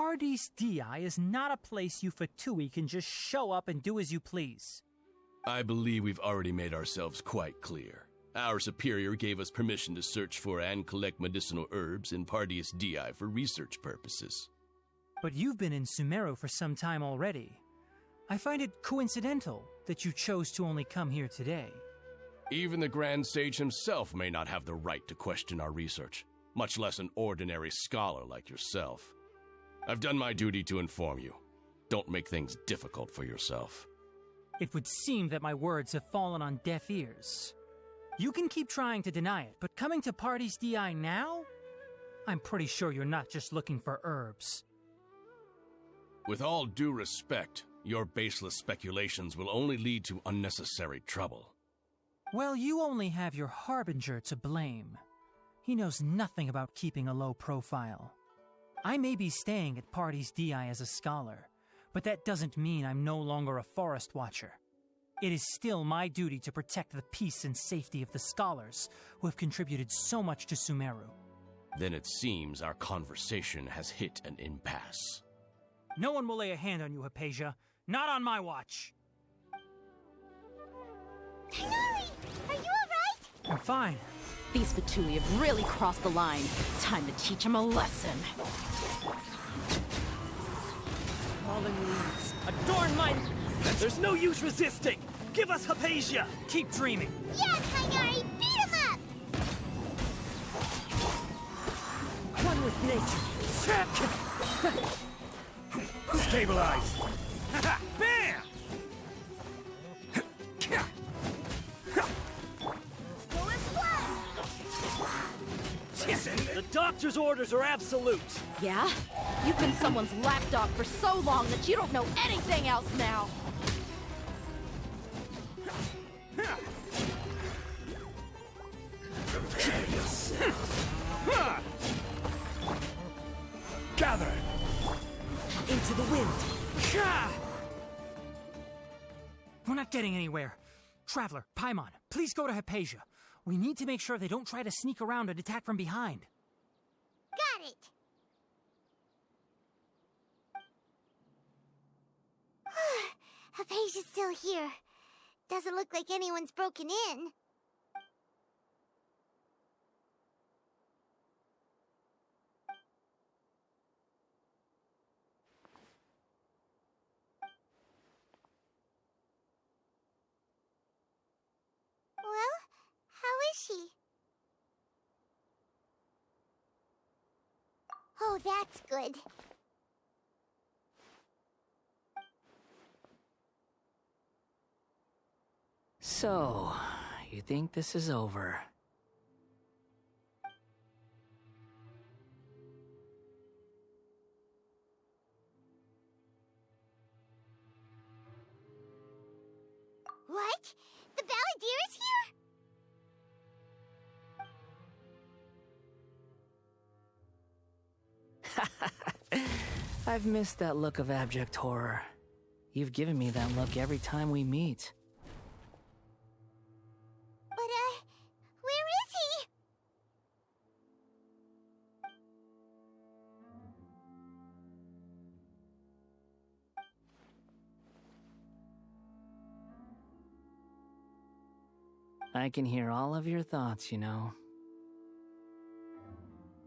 Paradise DI is not a place you Fatui can just show up and do as you please. I believe we've already made ourselves quite clear. Our superior gave us permission to search for and collect medicinal herbs in Paradise DI for research purposes. But you've been in Sumeru for some time already. I find it coincidental that you chose to only come here today. Even the Grand Sage himself may not have the right to question our research, much less an ordinary scholar like yourself. I've done my duty to inform you. Don't make things difficult for yourself. It would seem that my words have fallen on deaf ears. You can keep trying to deny it, but coming to Paradise DI now? I'm pretty sure you're not just looking for herbs. With all due respect, your baseless speculations will only lead to unnecessary trouble. Well, you only have your Harbinger to blame. He knows nothing about keeping a low profile. I may be staying at Paradise DI as a scholar, but that doesn't mean I'm no longer a forest watcher. It is still my duty to protect the peace and safety of the scholars who have contributed so much to Sumeru. Then it seems our conversation has hit an impasse. No one will lay a hand on you, Hypatia. Not on my watch. Tigari, are you alright? I'm fine. These Fatui have really crossed the line. Time to teach them a lesson. Fallen leaves. Adorn my... There's no use resisting! Give us Hypatia! Keep dreaming. Yeah, Tigari, beat him up! One with nature. Stabilize! Bam! The doctor's orders are absolute. Yeah? You've been someone's lapdog for so long that you don't know anything else now. Gather! Into the wind. We're not getting anywhere. Traveler, Paimon, please go to Hypatia. We need to make sure they don't try to sneak around and attack from behind. Got it! Hypatia's still here. Doesn't look like anyone's broken in. Well, how is she? Oh, that's good. So, you think this is over? What? The Balladeer is here? I've missed that look of abject horror. You've given me that look every time we meet. But, where is he? I can hear all of your thoughts, you know.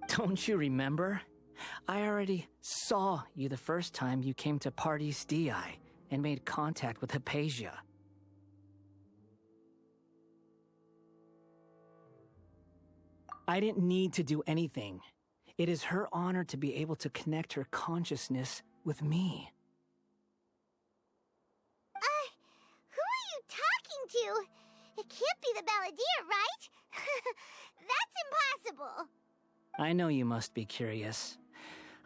Don't you remember? I already saw you the first time you came to Paradise DI and made contact with Hypatia. I didn't need to do anything. It is her honor to be able to connect her consciousness with me. Who are you talking to? It can't be the Balladeer, right? That's impossible. I know you must be curious.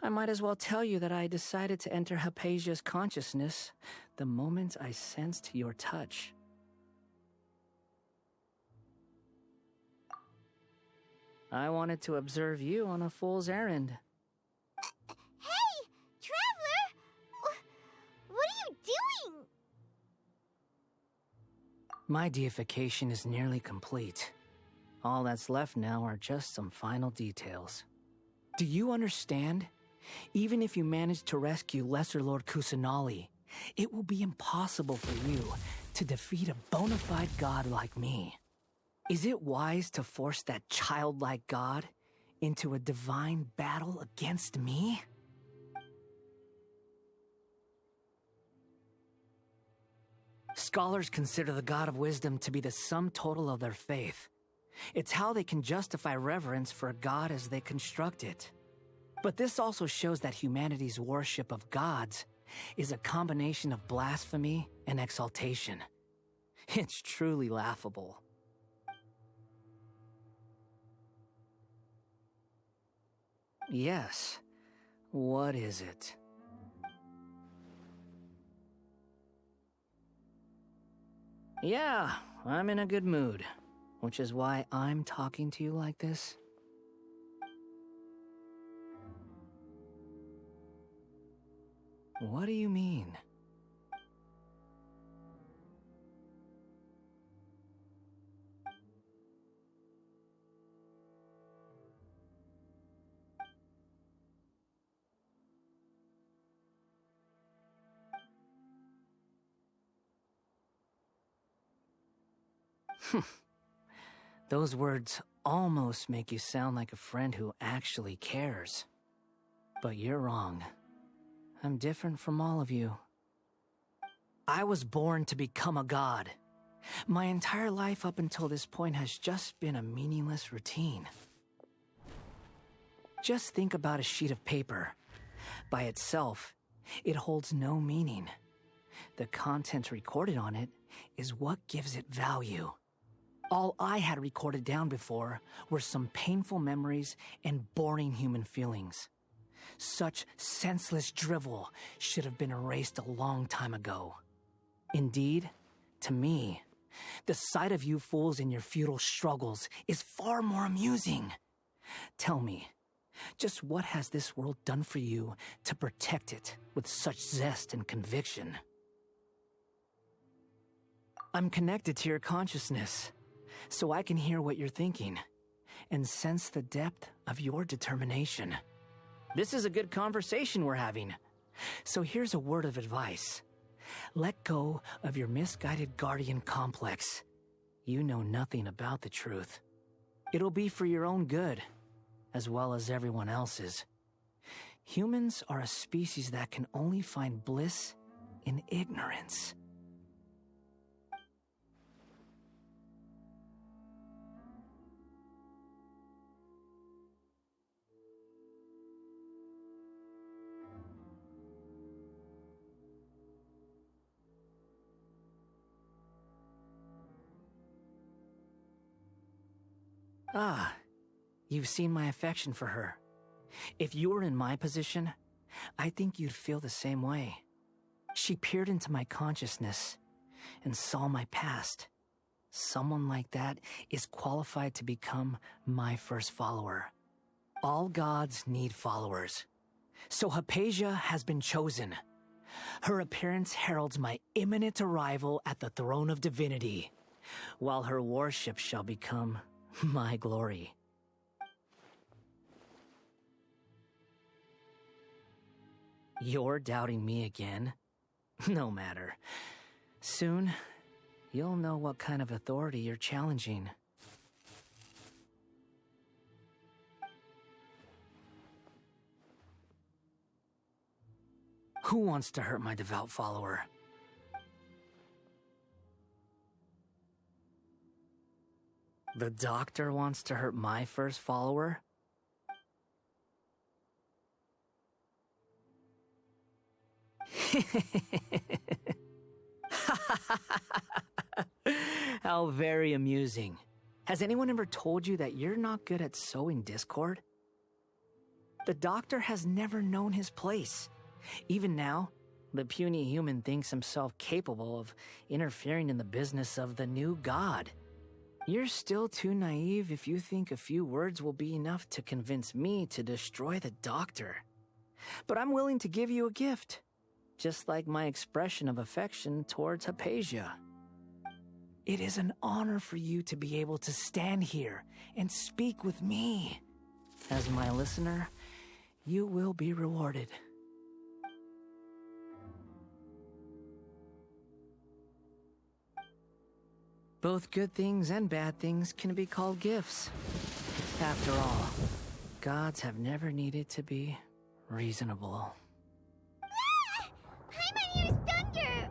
I might as well tell you that I decided to enter Hypatia's consciousness the moment I sensed your touch. I wanted to observe you on a fool's errand. Hey, Traveler! What are you doing? My deification is nearly complete. All that's left now are just some final details. Do you understand? Even if you manage to rescue Lesser Lord Kusanali, it will be impossible for you to defeat a bona fide god like me. Is it wise to force that childlike god into a divine battle against me? Scholars consider the God of Wisdom to be the sum total of their faith. It's how they can justify reverence for a god as they construct it. But this also shows that humanity's worship of gods is a combination of blasphemy and exaltation. It's truly laughable. Yes. What is it? Yeah, I'm in a good mood, which is why I'm talking to you like this. What do you mean? Those words almost make you sound like a friend who actually cares. But you're wrong. I'm different from all of you. I was born to become a god. My entire life up until this point has just been a meaningless routine. Just think about a sheet of paper. By itself, it holds no meaning. The content recorded on it is what gives it value. All I had recorded down before were some painful memories and boring human feelings. Such senseless drivel should have been erased a long time ago. Indeed, to me, the sight of you fools in your futile struggles is far more amusing. Tell me, just what has this world done for you to protect it with such zest and conviction? I'm connected to your consciousness, so I can hear what you're thinking and sense the depth of your determination. This is a good conversation we're having. So here's a word of advice. Let go of your misguided guardian complex. You know nothing about the truth. It'll be for your own good, as well as everyone else's. Humans are a species that can only find bliss in ignorance. Ah, you've seen my affection for her. If you were in my position, I think you'd feel the same way. She peered into my consciousness and saw my past. Someone like that is qualified to become my first follower. All gods need followers. So Hypatia has been chosen. Her appearance heralds my imminent arrival at the throne of divinity, while her worship shall become my glory. You're doubting me again? No matter. Soon, you'll know what kind of authority you're challenging. Who wants to hurt my devout follower? The doctor wants to hurt my first follower? How very amusing. Has anyone ever told you that you're not good at sowing discord? The doctor has never known his place. Even now, the puny human thinks himself capable of interfering in the business of the new god. You're still too naive if you think a few words will be enough to convince me to destroy the doctor. But I'm willing to give you a gift, just like my expression of affection towards Hypatia. It is an honor for you to be able to stand here and speak with me. As my listener, you will be rewarded. Both good things and bad things can be called gifts. After all, gods have never needed to be reasonable. Ah! Paimon hears thunder!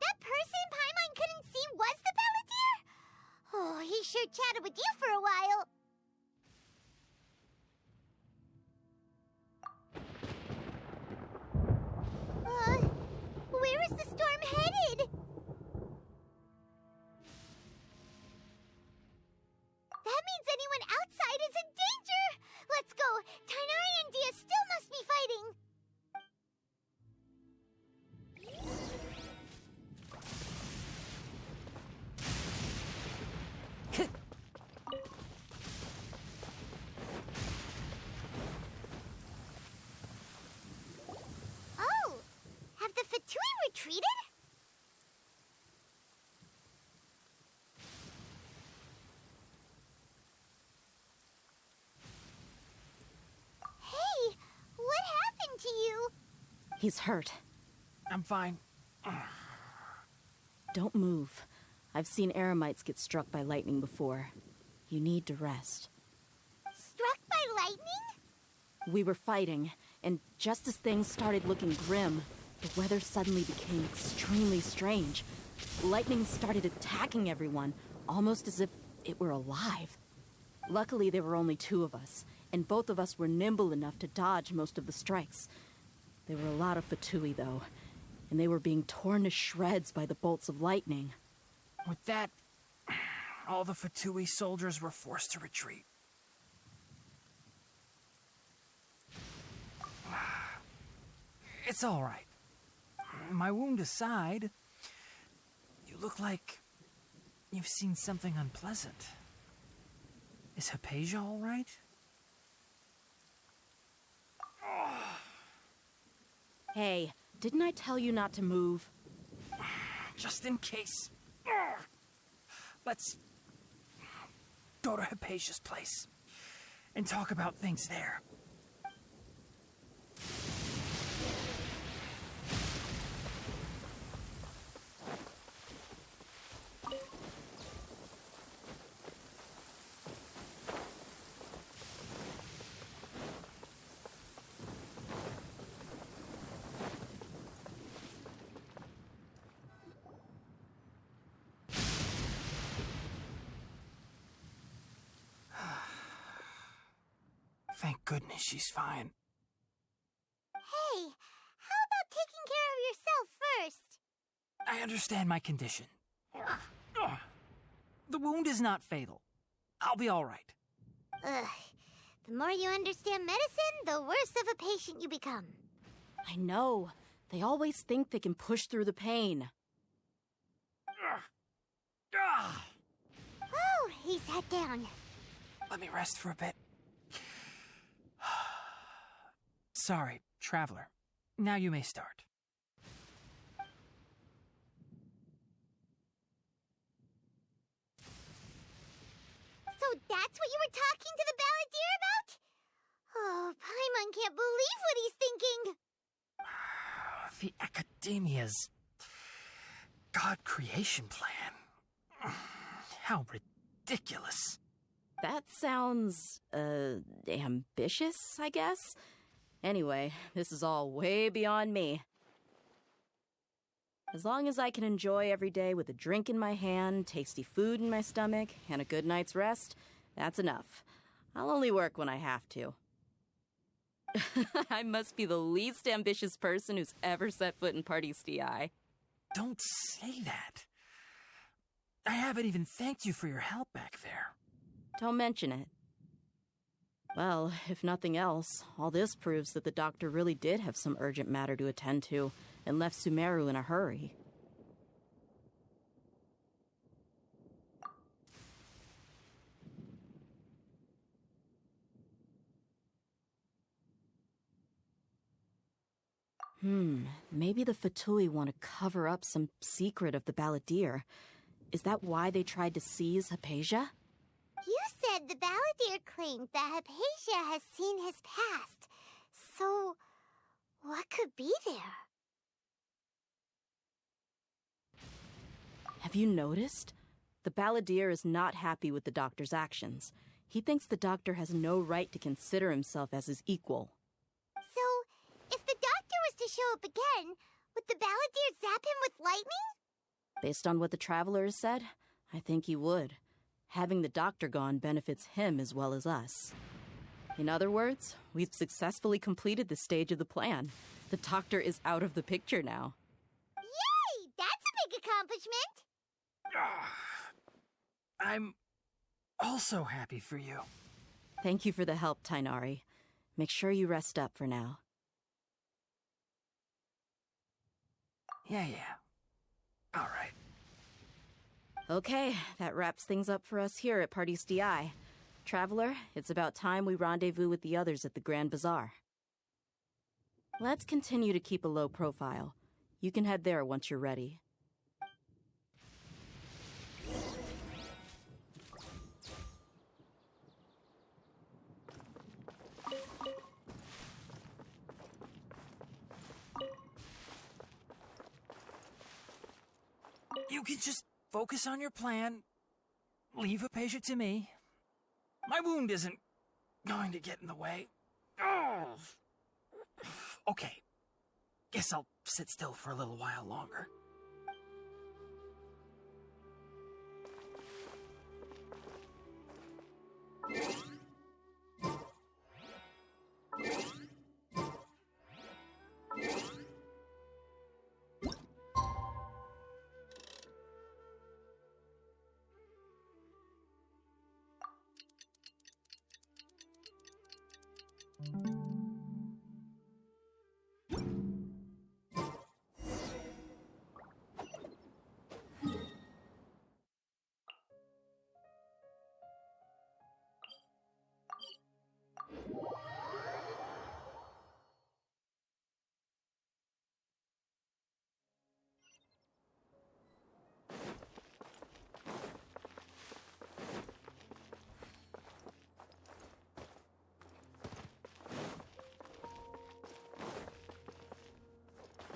That person Paimon couldn't see was the Balladeer? Oh, he sure chatted with you for a while. Where is the storm headed? That means anyone outside is in danger! Let's go! Tainari and Dia still must be fighting! Oh! Have the Fatui retreated? Hey! What happened to you? He's hurt. I'm fine. Don't move. I've seen Eremites get struck by lightning before. You need to rest. Struck by lightning? We were fighting, and just as things started looking grim, the weather suddenly became extremely strange. Lightning started attacking everyone, almost as if it were alive. Luckily, there were only two of us, and both of us were nimble enough to dodge most of the strikes. There were a lot of Fatui, though, and they were being torn to shreds by the bolts of lightning. With that, all the Fatui soldiers were forced to retreat. It's all right. My wound aside, you look like you've seen something unpleasant. Is Hypatia all right? Hey, didn't I tell you not to move? Just in case. Let's go to Hypatia's place and talk about things there. Thank goodness she's fine. Hey, how about taking care of yourself first? I understand my condition. The wound is not fatal. I'll be all right. Ugh. The more you understand medicine, the worse of a patient you become. I know. They always think they can push through the pain. Oh, he sat down. Let me rest for a bit. Sorry, traveler. Now you may start. So that's what you were talking to the Balladeer about? Oh, Paimon can't believe what he's thinking. The Academia's God creation plan. How ridiculous. That sounds, ambitious, I guess? Anyway, this is all way beyond me. As long as I can enjoy every day with a drink in my hand, tasty food in my stomach, and a good night's rest, that's enough. I'll only work when I have to. I must be the least ambitious person who's ever set foot in Party's DI. Don't say that. I haven't even thanked you for your help back there. Don't mention it. Well, if nothing else, all this proves that the doctor really did have some urgent matter to attend to and left Sumeru in a hurry. Maybe the Fatui want to cover up some secret of the Balladeer. Is that why they tried to seize Hypatia? You said said the balladeer claimed that Hypatia has seen his past. So, what could be there? Have you noticed? The balladeer is not happy with the doctor's actions. He thinks the doctor has no right to consider himself as his equal. So, if the doctor was to show up again, would the balladeer zap him with lightning? Based on what the traveler has said, I think he would. Having the doctor gone benefits him as well as us. In other words, we've successfully completed this stage of the plan. The doctor is out of the picture now. Yay! That's a big accomplishment! I'm also happy for you. Thank you for the help, Tainari. Make sure you rest up for now. Yeah. All right. Okay, that wraps things up for us here at Party's DI. Traveler, it's about time we rendezvous with the others at the Grand Bazaar. Let's continue to keep a low profile. You can head there once you're ready. You can just focus on your plan. Leave Hypatia to me. My wound isn't going to get in the way. Oh. Okay. Guess I'll sit still for a little while longer.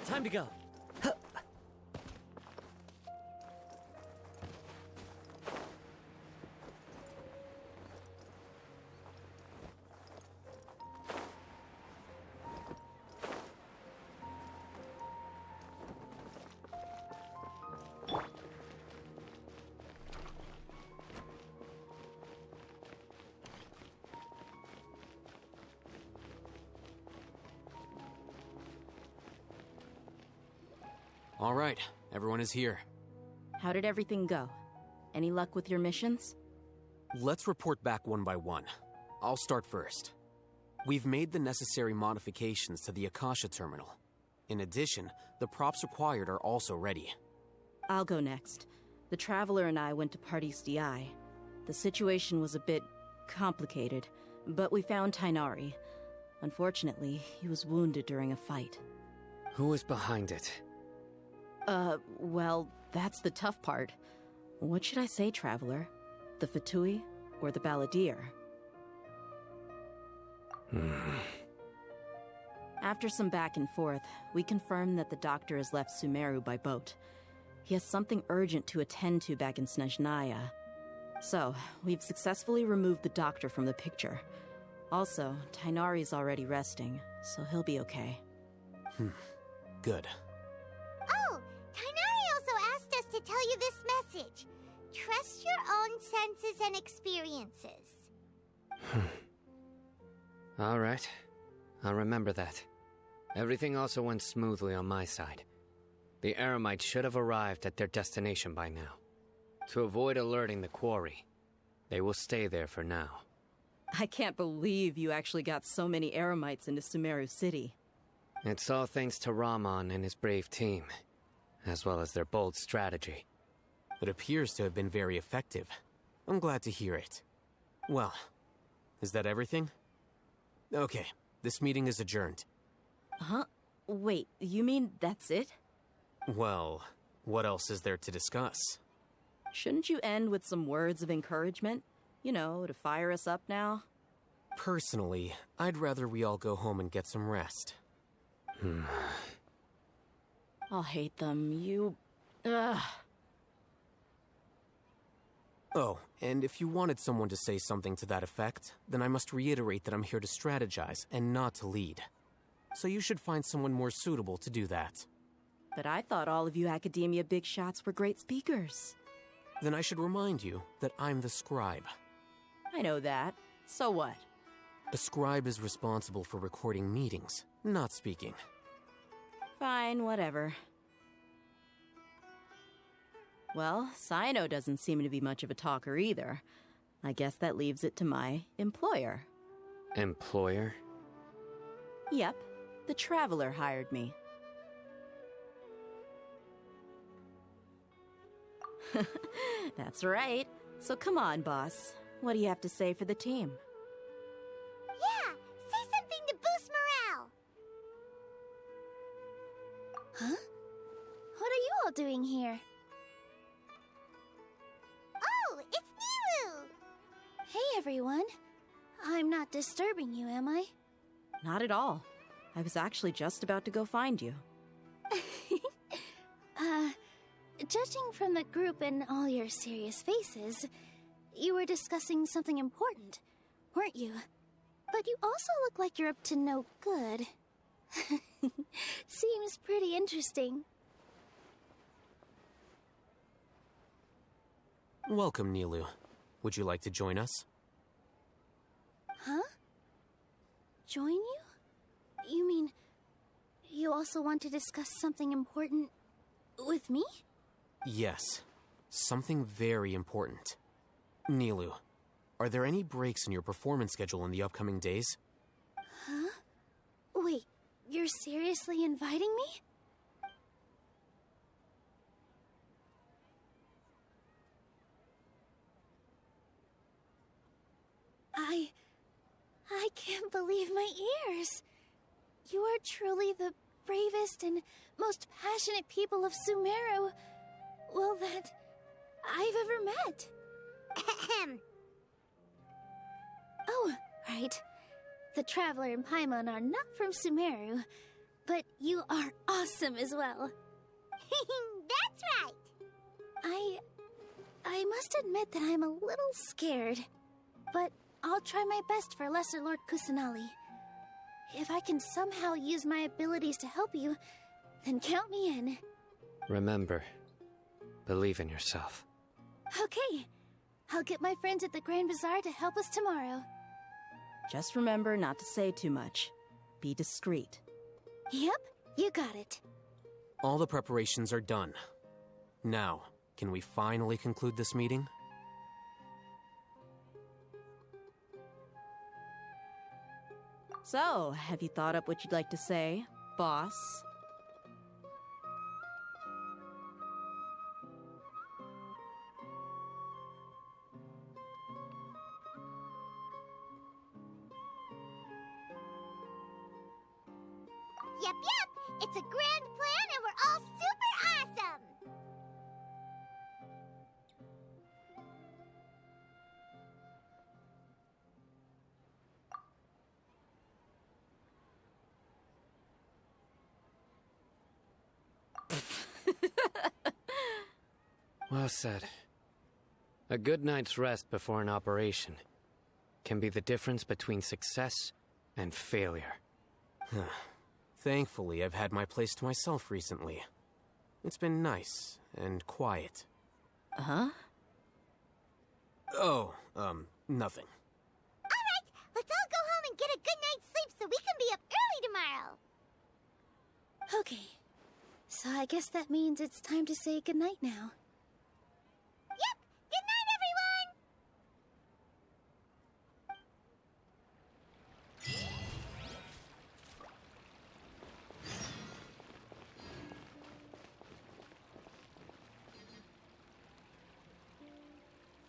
Time to go. All right, everyone is here. How did everything go? Any luck with your missions? Let's report back one by one. I'll start first. We've made the necessary modifications to the Akasha terminal. In addition, the props required are also ready. I'll go next. The Traveler and I went to Party's DI. The situation was a bit complicated, but we found Tainari. Unfortunately, he was wounded during a fight. Who is behind it? Well, that's the tough part. What should I say, Traveler? The Fatui or the Balladeer? After some back and forth, we confirmed that the doctor has left Sumeru by boat. He has something urgent to attend to back in Snezhnaya. So, we've successfully removed the doctor from the picture. Also, Tainari's already resting, so he'll be okay. Good. Oh, Tainari also asked us to tell you this message. Trust your own senses and experiences. All right. I'll remember that. Everything also went smoothly on my side. The Eremites should have arrived at their destination by now. To avoid alerting the quarry, they will stay there for now. I can't believe you actually got so many Eremites into Sumeru City. It's all thanks to Rahman and his brave team, as well as their bold strategy. It appears to have been very effective. I'm glad to hear it. Well, is that everything? Okay, this meeting is adjourned. Huh? Wait, you mean that's it? Well, what else is there to discuss? Shouldn't you end with some words of encouragement? You know, to fire us up now? Personally, I'd rather we all go home and get some rest. I'll hate them. Ugh. Oh, and if you wanted someone to say something to that effect, then I must reiterate that I'm here to strategize and not to lead. So you should find someone more suitable to do that. But I thought all of you academia big shots were great speakers. Then I should remind you that I'm the scribe. I know that. So what? A scribe is responsible for recording meetings, not speaking. Fine, whatever. Well, Cyno doesn't seem to be much of a talker either. I guess that leaves it to my employer. Employer? Yep. The Traveler hired me. That's right. So come on, boss. What do you have to say for the team? Yeah, say something to boost morale. Huh? What are you all doing here? Oh, it's Nilu! Hey, everyone. I'm not disturbing you, am I? Not at all. I was actually just about to go find you. Judging from the group and all your serious faces, you were discussing something important, weren't you? But you also look like you're up to no good. Seems pretty interesting. Welcome, Nilu. Would you like to join us? Huh? Join you? You mean, you also want to discuss something important with me? Yes. Something very important. Nilu, are there any breaks in your performance schedule in the upcoming days? Huh? Wait, you're seriously inviting me? I can't believe my ears. You are truly the bravest and most passionate people of Sumeru, well, that I've ever met. Oh, right. The Traveler and Paimon are not from Sumeru, but you are awesome as well. That's right. I must admit that I'm a little scared, but I'll try my best for Lesser Lord Kusanali. If I can somehow use my abilities to help you, then count me in. Remember, believe in yourself. Okay. I'll get my friends at the Grand Bazaar to help us tomorrow. Just remember not to say too much. Be discreet. Yep, you got it. All the preparations are done. Now, can we finally conclude this meeting? So, have you thought up what you'd like to say, boss? Yep. It's a grand plan and we're all super awesome. Well said. A good night's rest before an operation can be the difference between success and failure. Thankfully, I've had my place to myself recently. It's been nice and quiet. Huh? Oh, nothing. All right, let's all go home and get a good night's sleep so we can be up early tomorrow. Okay, so I guess that means it's time to say goodnight now.